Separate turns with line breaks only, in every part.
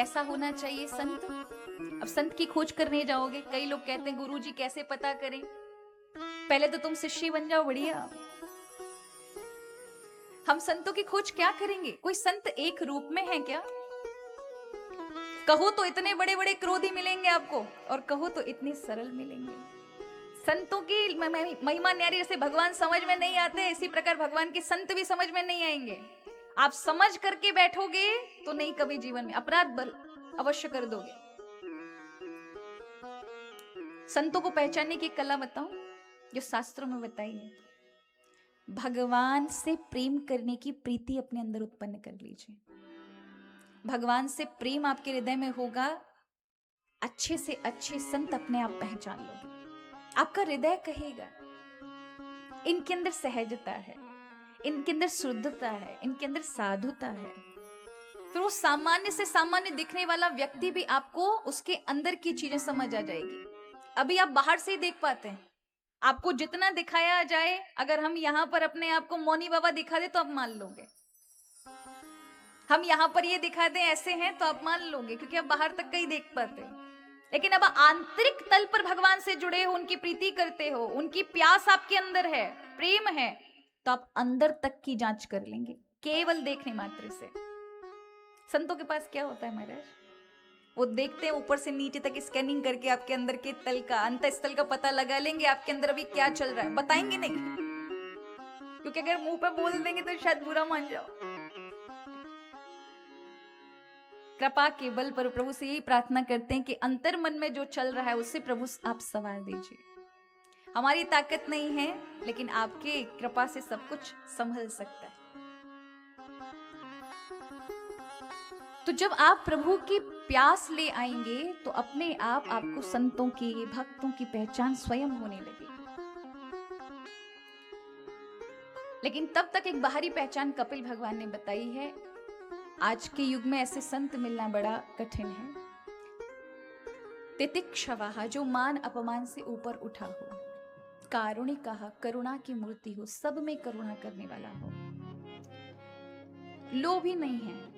कैसा होना चाहिए संत? अब संत की खोज करने जाओगे, कई लोग कहते हैं गुरुजी कैसे पता करें? पहले तो तुम शिष्य बन जाओ, बढ़िया। हम संतों की खोज क्या करेंगे? कोई संत एक रूप में है क्या? कहो तो इतने बड़े बड़े क्रोधी मिलेंगे आपको, और कहो तो इतने सरल मिलेंगे। संतों की महिमा न्यारी, जैसे भगवान समझ में नहीं आते, इसी प्रकार भगवान के संत भी समझ में नहीं आएंगे। आप समझ करके बैठोगे तो नहीं कभी जीवन में अपराध अवश्य कर दोगे। संतों को पहचानने की कला बताऊं जो शास्त्रों में बताई है। भगवान से प्रेम करने की प्रीति अपने अंदर उत्पन्न कर लीजिए। भगवान से प्रेम आपके हृदय में होगा, अच्छे से अच्छे संत अपने आप पहचान लोगे। आपका हृदय कहेगा इनके अंदर सहजता है, इनके अंदर शुद्धता है, इनके अंदर साधुता है। फिर वो सामान्य से सामान्य दिखने वाला व्यक्ति भी आपको उसके अंदर की चीजें समझ आ जाएगी। अभी आप बाहर से ही देख पाते हैं, आपको जितना दिखाया जाए, अगर हम यहाँ पर अपने आप को मौनी बाबा दिखा दे तो आप मान लोगे। हम यहाँ पर ये दिखा दें ऐसे हैं तो आप मान लोगे, क्योंकि आप बाहर तक का ही देख पाते हो। लेकिन अब आंतरिक तल पर भगवान से जुड़े हो, उनकी प्रीति करते हो, उनकी प्यास आपके अंदर है, प्रेम है, तो आप अंदर तक की जांच कर लेंगे केवल देखने मात्र से। संतों के पास क्या होता है महाराज? वो देखते हैं ऊपर से नीचे तक स्कैनिंग करके आपके अंदर के तल का, अंतःस्थल का पता लगा लेंगे, आपके अंदर अभी क्या चल रहा है। बताएंगे नहीं, क्योंकि अगर मुंह पे बोल देंगे तो शायद बुरा मान जाओ। कृपा के बल पर प्रभु से यही प्रार्थना करते हैं कि अंतर मन में जो चल रहा है उससे प्रभु आप सवार दीजिए। हमारी ताकत नहीं है, लेकिन आपके कृपा से सब कुछ संभल सकता है। तो जब आप प्रभु की प्यास ले आएंगे तो अपने आप आपको संतों की, भक्तों की पहचान स्वयं होने लगेगी। लेकिन तब तक एक बाहरी पहचान कपिल भगवान ने बताई है। आज के युग में ऐसे संत मिलना बड़ा कठिन है। तितिक्षवाहा, जो मान अपमान से ऊपर उठा हो, कारुणिकाहा, करुणा की मूर्ति हो, सब में करुणा करने वाला हो, लोभी नहीं है।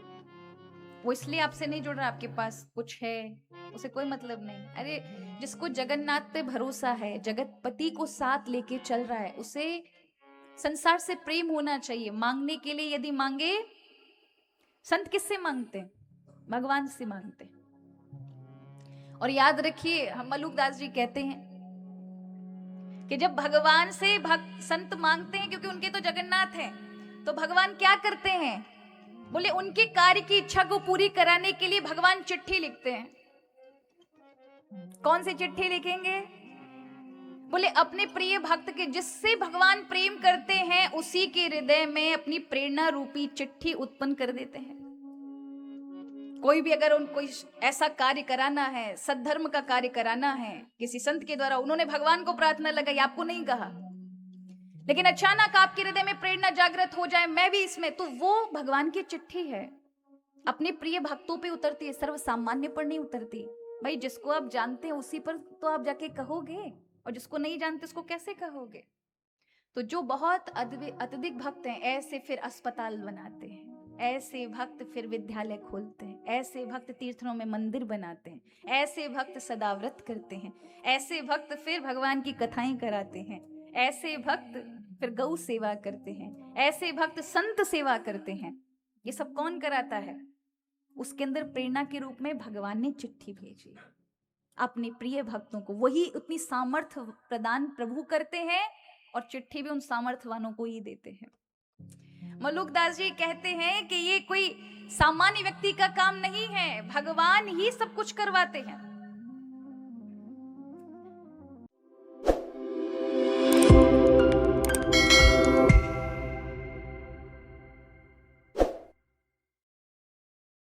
वो इसलिए आपसे नहीं जुड़ रहा, आपके पास कुछ है उसे कोई मतलब नहीं। अरे जिसको जगन्नाथ पे भरोसा है, जगतपति को साथ लेके चल रहा है, उसे संसार से प्रेम होना चाहिए। मांगने के लिए यदि मांगे, संत किससे मांगते हैं? भगवान से मांगते हैं। और याद रखिए, हम मलुकदास जी कहते हैं कि जब भगवान से भक्त संत मांगते हैं, क्योंकि उनके तो जगन्नाथ हैं, तो भगवान क्या करते हैं? बोले उनके कार्य की इच्छा को पूरी कराने के लिए भगवान चिट्ठी लिखते हैं। कौन सी चिट्ठी लिखेंगे? बोले अपने प्रिय भक्त के, जिससे भगवान प्रेम करते हैं, उसी के हृदय में अपनी प्रेरणा रूपी चिट्ठी उत्पन्न कर देते हैं। कोई भी अगर उनको ऐसा कार्य कराना है, सद्धर्म का कार्य कराना है किसी संत के द्वारा, उन्होंने भगवान को प्रार्थना लगाई, आपको नहीं कहा, लेकिन अचानक आपके हृदय में प्रेरणा जागृत हो जाए, मैं भी इसमें, तो वो भगवान की चिट्ठी है, अपने प्रिय भक्तों पे उतरती है, सर्व सामान्य पर नहीं उतरती। भाई जिसको आप जानते हैं उसी पर तो आप जाके कहोगे, और जिसको नहीं जानते उसको कैसे कहोगे? तो जो बहुत अत्यधिक भक्त हैं, ऐसे फिर अस्पताल बनाते हैं, ऐसे भक्त फिर विद्यालय खोलते हैं, ऐसे भक्त तीर्थों में मंदिर बनाते हैं, ऐसे भक्त सदाव्रत करते हैं, ऐसे भक्त फिर भगवान की कथाएं कराते हैं, ऐसे भक्त फिर गौ सेवा करते हैं, ऐसे भक्त संत सेवा करते हैं। ये सब कौन कराता है? उसके अंदर प्रेरणा के रूप में भगवान ने चिट्ठी भेजी अपने प्रिय भक्तों को। वही उतनी सामर्थ्य प्रदान प्रभु करते हैं, और चिट्ठी भी उन सामर्थ्यवानों को ही देते हैं। मलुकदास जी कहते हैं कि ये कोई सामान्य व्यक्ति का काम नहीं है, भगवान ही सब कुछ करवाते हैं।